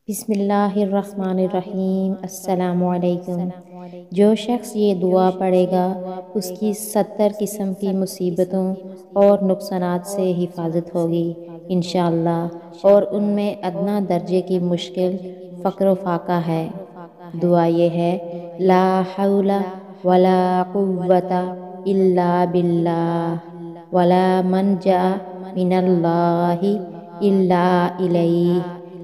بسم اللہ الرحمن الرحیم۔ السلام علیکم۔ جو شخص یہ دعا پڑھے گا اس کی 70 قسم کی مصیبتوں اور نقصانات سے حفاظت ہوگی انشاءاللہ، اور ان میں ادنیٰ درجے کی مشکل فقر و فاقہ ہے۔ دعا یہ ہے: لا حول ولا قوت الا باللہ ولا منجا من اللہ الا الیہ۔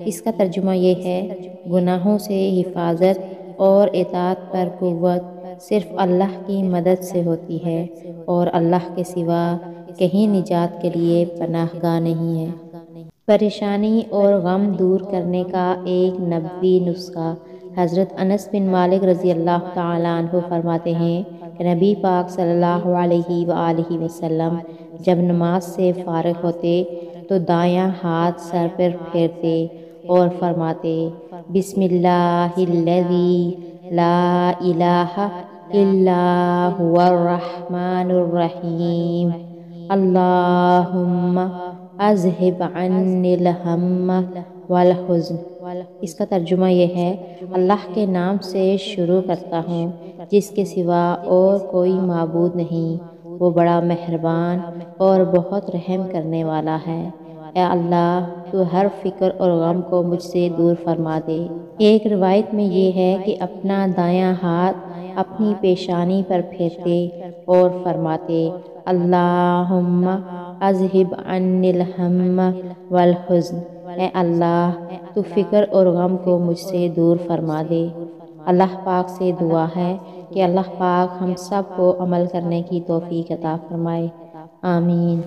اس کا ترجمہ یہ ہے: گناہوں سے حفاظت اور اطاعت پر قوت صرف اللہ کی مدد سے ہوتی ہے، اور اللہ کے سوا کہیں نجات کے لیے پناہ گاہ نہیں ہے۔ پریشانی اور غم دور کرنے کا ایک نبوی نسخہ۔ حضرت انس بن مالک رضی اللہ تعالیٰ عنہ فرماتے ہیں کہ نبی پاک صلی اللہ علیہ وآلہ وسلم جب نماز سے فارغ ہوتے تو دایاں ہاتھ سر پر پھیرتے اور فرماتے: بسم اللہ الذی لا الہ الا هو الرحمن الرحیم، اللہم اذہب عنی الہم والحزن۔ اس کا ترجمہ یہ ہے: اللہ کے نام سے شروع کرتا ہوں جس کے سوا اور کوئی معبود نہیں، وہ بڑا مہربان اور بہت رحم کرنے والا ہے۔ اے اللہ، تو ہر فکر اور غم کو مجھ سے دور فرما دے۔ ایک روایت میں یہ ہے کہ اپنا دایاں ہاتھ اپنی پیشانی پر پھیرتے اور فرماتے: اللہم اذہب عنی الہم والحزن۔ اے اللہ، تو فکر اور غم کو مجھ سے دور فرما دے۔ اللہ پاک سے دعا ہے کہ اللہ پاک ہم سب کو عمل کرنے کی توفیق عطا فرمائے۔ آمین۔